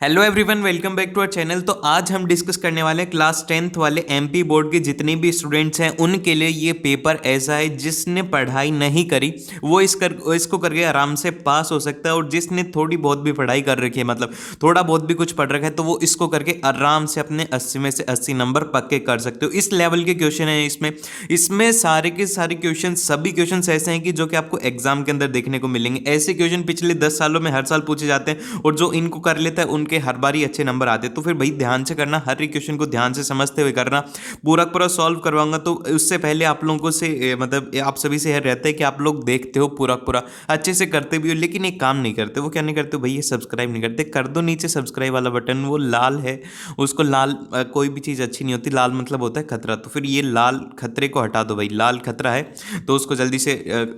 Hello everyone, welcome back to our channel. तो आज हम डिस्कस करने वाले हैं क्लास 10th वाले एमपी बोर्ड के जितने भी स्टूडेंट्स हैं उनके लिए ये पेपर ऐसा है जिसने पढ़ाई नहीं करी वो इसको करके आराम से पास हो सकता है, और जिसने थोड़ी बहुत भी पढ़ाई कर रखी है, मतलब थोड़ा बहुत भी कुछ पढ़ रखा है, तो वो इसको करके आराम से अपने 80 में से 80 नंबर पक्के कर सकते हो। इस लेवल के क्वेश्चन है इसमें। इसमें सारे के सारे क्वेश्चन, सभी क्वेश्चन ऐसे हैं कि जो कि आपको एग्जाम के अंदर देखने को मिलेंगे। ऐसे क्वेश्चन पिछले 10 सालों में हर साल पूछे जाते हैं, और जो इनको कर लेता है उनके हर बार ही अच्छे नंबर आते हैं। तो फिर भाई ध्यान से करना, हर एक क्वेश्चन को ध्यान से समझते हुए करना। पूरा पूरा सॉल्व करवाऊंगा, तो उससे पहले आप लोगों से मतलब आप सभी से यह रहता है कि आप लोग देखते हो पूरा पूरा अच्छे से करते भी हो, लेकिन एक काम नहीं करते। वो क्या नहीं करते हो भाई? ये सब्सक्राइब नहीं करते। कर दो नीचे सब्सक्राइब वाला बटन, वो लाल है। उसको लाल कोई भी चीज़ अच्छी नहीं होती। लाल मतलब होता है खतरा, तो फिर ये लाल खतरे को हटा दो भाई। लाल खतरा है तो उसको जल्दी से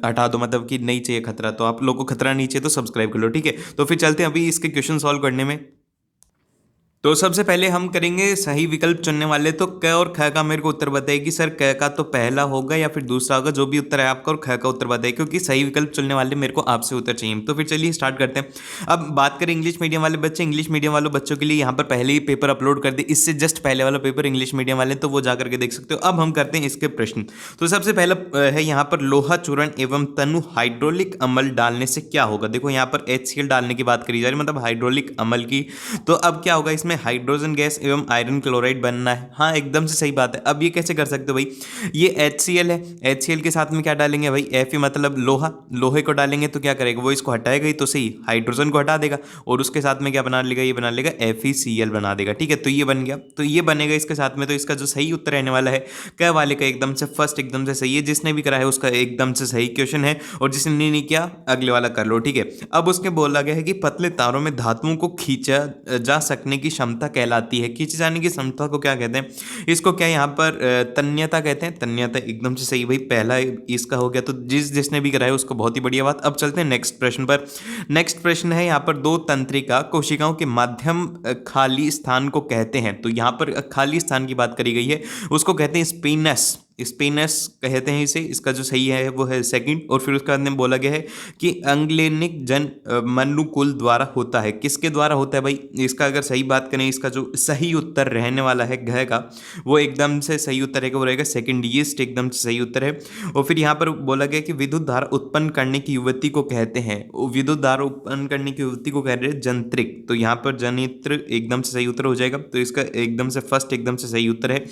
हटा दो, मतलब कि नहीं चाहिए खतरा। तो आप लोगों को खतरा नहीं चाहिए तो सब्सक्राइब कर लो, ठीक है। तो फिर चलते हैं अभी इसके क्वेश्चन सॉल्व करने में। तो सबसे पहले हम करेंगे सही विकल्प चुनने वाले। तो क और ख का मेरे को उत्तर बताइए कि सर क का तो पहला होगा या फिर दूसरा होगा। जो भी उत्तर है आपका, और ख का उत्तर बताइए, क्योंकि सही विकल्प चुनने वाले मेरे को आपसे उत्तर चाहिए। तो फिर चलिए स्टार्ट करते हैं। अब बात करें इंग्लिश मीडियम वाले बच्चे। इंग्लिश मीडियम वाले बच्चों के लिए यहाँ पर पहले ही पेपर अपलोड कर दिए। इससे जस्ट पहले वाला पेपर इंग्लिश मीडियम वाले, तो वो जा करके देख सकते हो। अब हम करते हैं इसके प्रश्न। तो सबसे पहला है यहाँ पर, लोहा चूर्ण एवं तनु हाइड्रोलिक अम्ल डालने से क्या होगा। देखो यहाँ पर HCl डालने की बात करी जा रही है, मतलब हाइड्रोलिक अम्ल की। तो अब क्या होगा इसमें? हाइड्रोजन गैस एवं आयरन क्लोराइड बनना है। हाँ, एकदम से सही बात है। अब ये कैसे कर सकते हो भाई? ये HCl है, HCl के साथ में क्या डालेंगे भाई? Fe मतलब लोहा। लोहे को डालेंगे तो क्या करेगा वो? इसको हटाएगा ही तो सही, हाइड्रोजन को हटा देगा, और उसके साथ में क्या बना लेगा? ये बना लेगा FeCl बना देगा, ठीक है। तो ये बन गया, तो ये बनेगा इसके साथ में। तो इसका जो सही उत्तर रहने वाला है क्या वाले का, एकदम से फर्स्ट एकदम से सही है। जिसने भी करा है उसका एकदम से सही क्वेश्चन है, और जिसने नहीं किया अगले वाला कर लो, ठीक है। अब उसके बोला गया है कि पतले तारों में धातुओं को खींचा जा सकने की क्षमता कहलाती है। खींचे जाने की क्षमता को क्या कहते हैं? इसको क्या यहाँ पर तन्यता कहते हैं। तन्यता एकदम से सही भाई, पहला इसका हो गया। तो जिसने भी कराया उसको बहुत ही बढ़िया बात। अब चलते हैं नेक्स्ट प्रश्न पर। नेक्स्ट प्रश्न है यहाँ पर, दो तंत्रिका कोशिकाओं के माध्यम खाली स्थान को कहते हैं। तो यहाँ पर खाली स्थान की बात करी गई है, उसको कहते हैं स्पिनस। स्पिनस कहते हैं इसे। इसका जो सही है वो है सेकंड। और फिर उसके बाद में बोला गया है कि अंगलेनिक जन मनुकुल द्वारा होता है। किसके द्वारा होता है भाई? इसका अगर सही बात करें, इसका जो सही उत्तर रहने वाला है घ का, वो एकदम से सही उत्तर है, वो रहेगा सेकंड, यीस्ट एकदम से सही उत्तर है। और फिर यहाँ पर बोला गया कि विद्युत धारा उत्पन्न करने की युवती को कहते हैं। विद्युत धारा उत्पन्न करने की युवती को कह रहे हैं जंत्रिक। तो यहाँ पर जनित्र एकदम से सही उत्तर हो जाएगा। तो इसका एकदम से फर्स्ट एकदम से सही उत्तर है।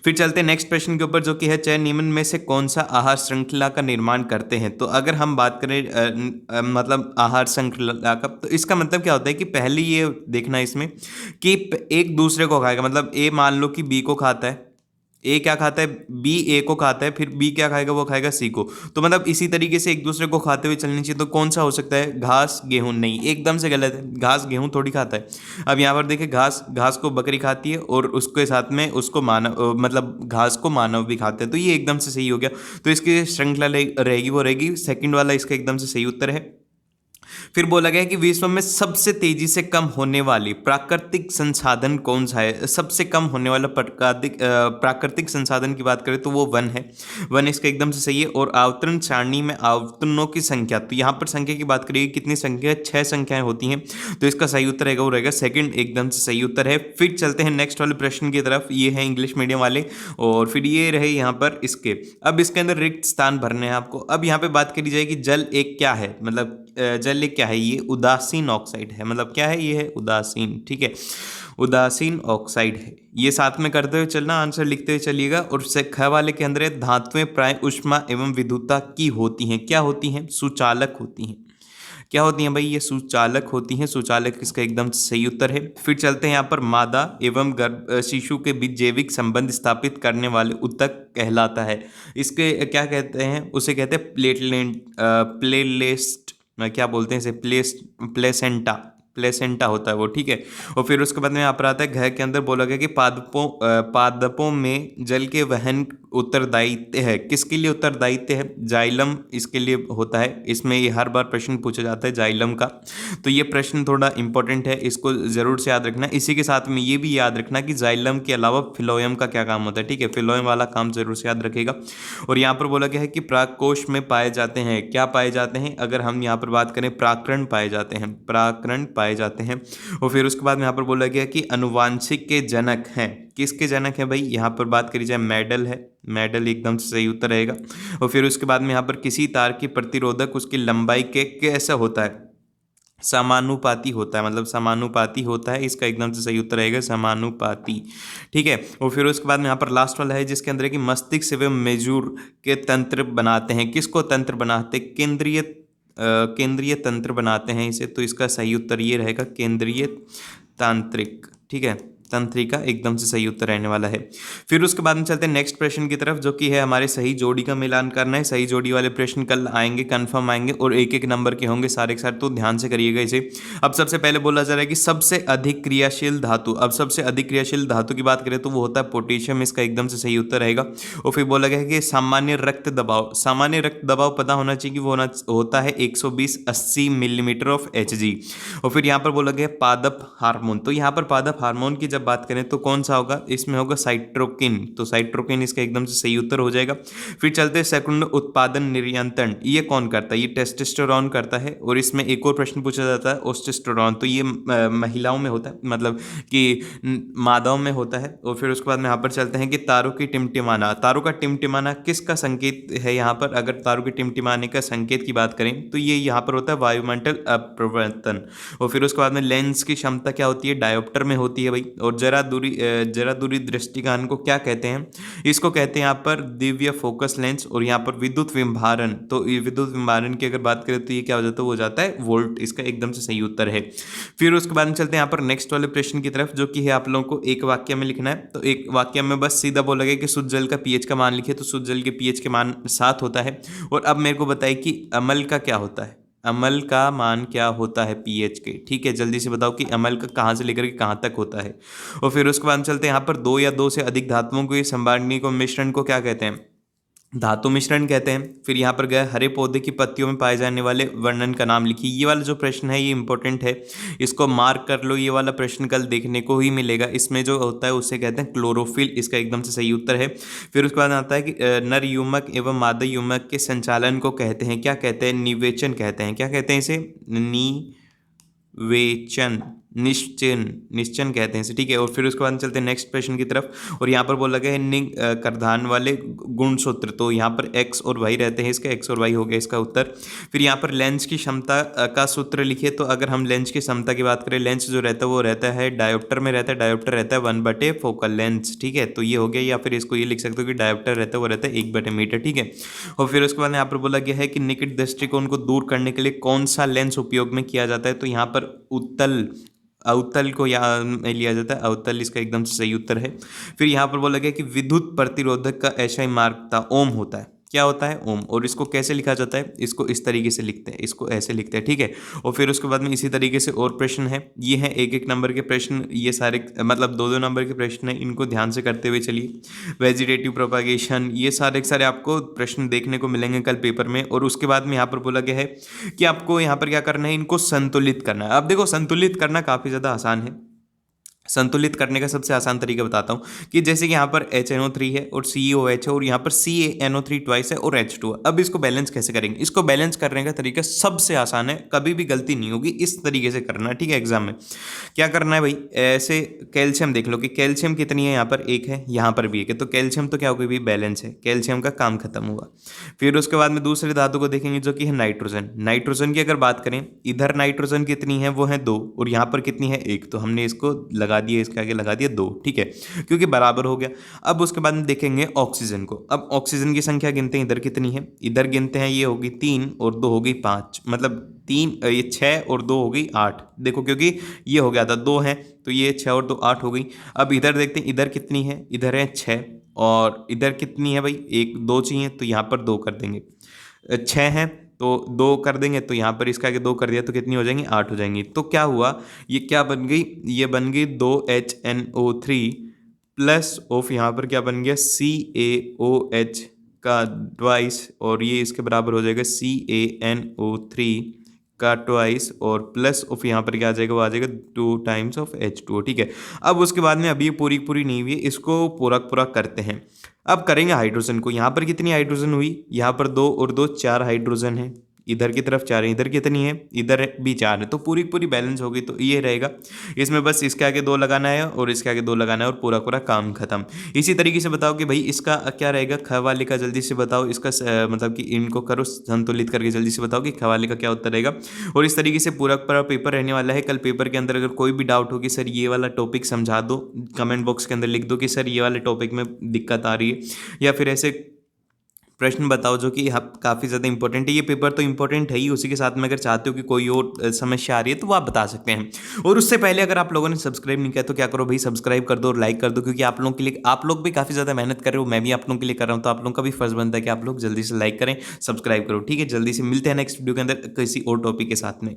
फिर चलते हैं नेक्स्ट प्रश्न के ऊपर, जो कि है चयन निम्न में से कौन सा आहार श्रृंखला का निर्माण करते हैं। तो अगर हम बात करें मतलब आहार श्रृंखला का, तो इसका मतलब क्या होता है कि पहले ये देखना इसमें कि एक दूसरे को खाएगा। मतलब ए मान लो कि बी को खाता है, ए क्या खाता है? बी ए को खाता है, फिर बी क्या खाएगा? वो खाएगा सी को। तो मतलब इसी तरीके से एक दूसरे को खाते हुए चलनी चाहिए। तो कौन सा हो सकता है? घास गेहूं? नहीं, एकदम से गलत है। घास गेहूं थोड़ी खाता है। अब यहाँ पर देखिए, घास घास को बकरी खाती है, और उसके साथ में उसको मानव मतलब घास को मानव भी खाते हैं। तो ये एकदम से सही हो गया। तो इसकी श्रृंखला रहेगी वो रहेगी सेकंड वाला, इसका एकदम से सही उत्तर है। फिर बोला गया है कि विश्व में सबसे तेजी से कम होने वाली प्राकृतिक संसाधन कौन सा है। सबसे कम होने वाला प्राकृतिक संसाधन की बात करें तो वो वन है। वन इसका एकदम से सही है। और आवतरण सारणी में आवतरणों की संख्या, तो यहाँ पर संख्या की बात करिए, कितनी संख्या है? 6 संख्याएं होती हैं। तो इसका सही उत्तर रहेगा वो रहेगा सेकंड, एकदम से सही उत्तर है। फिर चलते हैं नेक्स्ट वाले प्रश्न की तरफ। ये है इंग्लिश मीडियम वाले, और फिर ये रहे यहाँ पर इसके। अब इसके अंदर रिक्त स्थान भरने हैं आपको। अब यहाँ पे बात करी जाएगी जल एक क्या है, मतलब जल एक क्या है? ये उदासीन ऑक्साइड है। मतलब क्या है? ये है उदासीन, ठीक है। उदासीन ऑक्साइड है। ये साथ में करते हुए चलना, आंसर लिखते हुए चलिएगा। और ख वाले के अंदर है, धातुएं प्राय ऊष्मा एवं विद्युतता की होती हैं। क्या होती हैं? सुचालक होती हैं। क्या होती हैं भाई? ये सुचालक होती हैं। सुचालक इसका एकदम सही उत्तर है। फिर चलते हैं यहाँ पर, मादा एवं गर्भ शिशु के बीच जैविक संबंध स्थापित करने वाले ऊतक कहलाता है। इसके क्या कहते हैं? उसे कहते हैं प्लेटलेंट, प्लेलेस्ट, क्या बोलते हैं इसे? प्लेसेंटा। प्लेसेंटा होता है वो, ठीक है। और फिर उसके बाद में यहाँ पर आता है, घर के अंदर बोला गया कि पादपों में जल के वहन उत्तरदायित्व है। किसके लिए उत्तरदायित्व है? जाइलम इसके लिए होता है। इसमें ये हर बार प्रश्न पूछा जाता है जाइलम का। तो ये प्रश्न थोड़ा इंपॉर्टेंट है, इसको जरूर से याद रखना। इसी के साथ में ये भी याद रखना कि जाइलम के अलावा फिलोयम का क्या काम होता है, ठीक है। फिलोयम वाला काम जरूर से याद रखेगा। और यहाँ पर बोला गया है कि प्राककोश में पाए जाते हैं। क्या पाए जाते हैं? अगर हम यहाँ पर बात करें, प्राकरण पाए जाते हैं। प्राकरण पाए पाए जाते हैं। और फिर उसके बाद में यहाँ पर बोला गया कि अनुवांशिक के जनक हैं, किसके जनक हैं भाई, यहाँ पर बात करी जाए मेडल है, मेडल एकदम से सही उत्तर रहेगा। और फिर उसके बाद में यहाँ पर किसी तार की प्रतिरोधक उसकी लंबाई के कैसा होता है, समानुपाती होता है, मतलब समानुपाती होता है, इसका एकदम से सही उत्तर रहेगा समानुपाती। ठीक है। और फिर उसके बाद में यहाँ पर लास्ट वाला है जिसके अंदर है कि मस्तिष्क एवं मेजूर के तंत्र बनाते हैं, किसको तंत्र बनाते, केंद्रीय तंत्र बनाते हैं इसे, तो इसका सही उत्तर ये रहेगा केंद्रीय तांत्रिक। ठीक है, तंत्रिका एकदम से सही उत्तर रहने वाला है। फिर उसके बाद में चलते हैं नेक्स्ट प्रश्न की तरफ, जो कि है हमारे सही जोड़ी का मिलान करना है। सही जोड़ी वाले प्रश्न कल आएंगे, कंफर्म आएंगे और एक एक नंबर के होंगे सारे के सारे, तो ध्यान से करिएगा इसे। अब सबसे पहले बोला जा रहा है कि सबसे अधिक क्रियाशील धातु, अब सबसे अधिक क्रियाशील धातु की बात करें तो वो होता है पोटेशियम, इसका एकदम से सही उत्तर रहेगा। और फिर बोला गया है कि सामान्य रक्त दबाव, सामान्य रक्त दबाव पता होना चाहिए कि वो होता है 120/80 मिलीमीटर ऑफ Hg। और फिर यहाँ पर बोला गया पादप हार्मोन, तो यहाँ पर पादप हार्मोन की जब बात करें तो कौन सा होगा, इसमें होगा साइट्रोकिन, तो साइट्रोकिन इसका एकदम से सही उत्तर हो जाएगा। फिर चलते हैं सेकंड उत्पादन नियंत्रण, ये कौन करता है, ये टेस्टोस्टेरोन करता है। और इसमें एक और प्रश्न पूछा जाता है ओस्टेस्टेरोन, तो ये महिलाओं में होता है, मतलब कि मादाओं में होता है। और फिर उसके बाद में यहाँ पर चलते हैं कि तारों की टिमटिमाना, तारों का टिमटिमाना किसका संकेत है, यहाँ पर अगर तारों के टिमटिमाने का संकेत की बात करें तो ये यहाँ पर होता है वायुमंडल अपवर्तन। और फिर उसके बाद में लेंस की क्षमता क्या होती है, डायोप्टर में होती है भाई। और जरा दूरी दृष्टिकान को क्या कहते हैं, इसको कहते हैं यहाँ पर दिव्य फोकस लेंस। और यहाँ पर विद्युत विम्बारण, तो विद्युत विम्बारण की अगर बात करें तो ये क्या हो जाता है, वो हो जाता है वोल्ट, इसका एकदम से सही उत्तर है। फिर उसके बाद में चलते हैं यहाँ पर नेक्स्ट वाले प्रश्न की तरफ, जो कि है आप लोगों को एक वाक्य में लिखना है। तो एक वाक्य में बस सीधा बोला गया कि शुद्ध जल का पीएच का मान लिखिए, तो शुद्ध जल के पीएच के मान 7 होता है। और अब मेरे को बताइए कि अम्ल का क्या होता है, अम्ल का मान क्या होता है पीएच के। ठीक है, जल्दी से बताओ कि अम्ल का कहाँ से लेकर के कहाँ तक होता है। और फिर उसके बाद चलते हैं यहाँ पर 2 या 2 से अधिक धातुओं को संभालने को मिश्रण को क्या कहते हैं, धातु मिश्रण कहते हैं। फिर यहाँ पर गए हरे पौधे की पत्तियों में पाए जाने वाले वर्णन का नाम लिखिए, ये वाला जो प्रश्न है ये इंपॉर्टेंट है, इसको मार्क कर लो, ये वाला प्रश्न कल देखने को ही मिलेगा। इसमें जो होता है उसे कहते हैं क्लोरोफिल, इसका एकदम से सही उत्तर है। फिर उसके बाद आता है कि नर युग्मक एवं मादा युग्मक के संचालन को कहते हैं, क्या कहते हैं, निवेचन कहते हैं, क्या कहते हैं इसे, निवेचन, निश्चन कहते हैं इसे। ठीक है। और फिर उसके बाद चलते हैं नेक्स्ट प्रश्न की तरफ, और यहाँ पर बोला गया है निग करधान वाले गुणसूत्र, तो यहाँ पर x और y रहते हैं, इसका x और y हो गया इसका उत्तर। फिर यहाँ पर लेंस की क्षमता का सूत्र लिखिए, तो अगर हम लेंस की क्षमता की बात करें, लेंस जो रहता है वो रहता है डायोप्टर में रहता है, डायोप्टर रहता है 1/, फोकल लेंस। ठीक है, तो ये हो गया, या फिर इसको ये लिख सकते हो कि डायोप्टर रहता है वो रहता है 1/, मीटर। ठीक है। और फिर उसके बाद यहाँ पर बोला गया है कि निकट दृष्टिकोण को दूर करने के लिए कौन सा लेंस उपयोग में किया जाता है, तो यहाँ पर अवतल को यहाँ में लिया जाता है, अवतल इसका एकदम से सही उत्तर है। फिर यहाँ पर बोला गया कि विद्युत प्रतिरोधक का ऐसा ही मार्ग ओम होता है, क्या होता है, ओम। और इसको कैसे लिखा जाता है, इसको इस तरीके से लिखते हैं, इसको ऐसे लिखते हैं। ठीक है। और फिर उसके बाद में इसी तरीके से और प्रश्न है, ये हैं 1-1 नंबर के प्रश्न, ये सारे मतलब 2-2 नंबर के प्रश्न हैं, इनको ध्यान से करते हुए चलिए। वेजिटेटिव प्रोपागेशन, ये सारे के सारे आपको प्रश्न देखने को मिलेंगे कल पेपर में। और उसके बाद में यहाँ पर बोला गया है कि आपको यहाँ पर क्या करना है, इनको संतुलित करना है। अब देखो संतुलित करना काफ़ी ज़्यादा आसान है, संतुलित करने का सबसे आसान तरीका बताता हूँ कि जैसे कि यहाँ पर HNO3 है और COH है, और यहाँ पर CaNO3 ट्वाइस है और H2 है। अब इसको बैलेंस कैसे करेंगे, इसको बैलेंस करने का तरीका सबसे आसान है, कभी भी गलती नहीं होगी, इस तरीके से करना है। ठीक है। एग्जाम में क्या करना है भाई, ऐसे कैल्शियम देख लो कि कैल्शियम कितनी है, यहाँ पर 1 है, यहाँ पर भी 1 है, तो कैल्शियम तो क्या होगी भाई, बैलेंस है, कैल्शियम का काम खत्म हुआ। फिर उसके बाद में दूसरे धातु को देखेंगे जो कि है नाइट्रोजन। नाइट्रोजन की अगर बात करें, इधर नाइट्रोजन कितनी है, वो है 2, और यहाँ पर कितनी है, 1, तो हमने इसको लगा दिया, इसके आगे लगा दिया 2। ठीक है, क्योंकि बराबर हो गया। अब उसके बाद में देखेंगे ऑक्सीजन को, अब ऑक्सीजन की संख्या गिनते हैं, इधर कितनी है, इधर गिनते हैं, ये होगी 3 और 2 होगी 5, मतलब 3 ये 6 और 2 हो गई 8। देखो क्योंकि ये हो गया था 2 है, तो ये 6 और 2 8 हो गई। अब इधर देखते हैं, इधर कितनी है, इधर है 6, और इधर कितनी है भाई, 1 2 चाहिए, तो यहाँ पर 2 कर देंगे। 6 है तो 2 कर देंगे, तो यहाँ पर इसका आगे 2 कर दिया, तो कितनी हो जाएंगी, 8 हो जाएंगी। तो क्या हुआ, ये क्या बन गई, ये बन गई 2HNO3 प्लस ऑफ यहाँ पर क्या बन गया, CaOH का ट्वाइस, और ये इसके बराबर हो जाएगा CaNO3 का ट्वाइस, और प्लस ऑफ यहाँ पर क्या आ जाएगा, वो आ जाएगा 2 टाइम्स ऑफ H2O। ठीक है। अब उसके बाद में अभी पूरी पूरी नहीं हुई है, इसको पूरा करते हैं। अब करेंगे हाइड्रोजन को, यहाँ पर कितनी हाइड्रोजन हुई, यहाँ पर 2 और 2 4 हाइड्रोजन है, इधर की तरफ 4 है, इधर कितनी है, इधर भी 4 है, तो पूरी पूरी बैलेंस होगी। तो ये रहेगा, इसमें बस इसके आगे 2 लगाना है और इसके आगे 2 लगाना है और पूरा पूरा काम खत्म। इसी तरीके से बताओ कि भाई इसका क्या रहेगा, ख वाले का जल्दी से बताओ, इसका मतलब कि इनको करो संतुलित करके जल्दी से बताओ कि ख वाले का क्या उत्तर रहेगा। और इस तरीके से पूरा पूरा पेपर रहने वाला है। कल पेपर के अंदर अगर कोई भी डाउट हो कि सर ये वाला टॉपिक समझा दो, कमेंट बॉक्स के अंदर लिख दो कि सर ये वाले टॉपिक में दिक्कत आ रही है, या फिर ऐसे प्रश्न बताओ जो कि काफ़ी ज़्यादा इंपॉर्टेंट है। ये पेपर तो इंपॉर्टेंट है ही, उसी के साथ में अगर चाहते हो कि कोई और समस्या आ रही है तो वो आप बता सकते हैं। और उससे पहले अगर आप लोगों ने सब्सक्राइब नहीं किया तो क्या करो भाई, सब्सक्राइब कर दो और लाइक कर दो, क्योंकि आप लोगों के लिए, आप लोग भी काफ़ी ज़्यादा मेहनत कर रहे हो, मैं भी आप लोगों के लिए कर रहा हूँ, तो आप लोगों का भी फर्ज बनता है कि आप लोग जल्दी से लाइक करें, सब्सक्राइब करो। ठीक है, जल्दी से मिलते हैं नेक्स्ट वीडियो के अंदर किसी और टॉपिक के साथ में।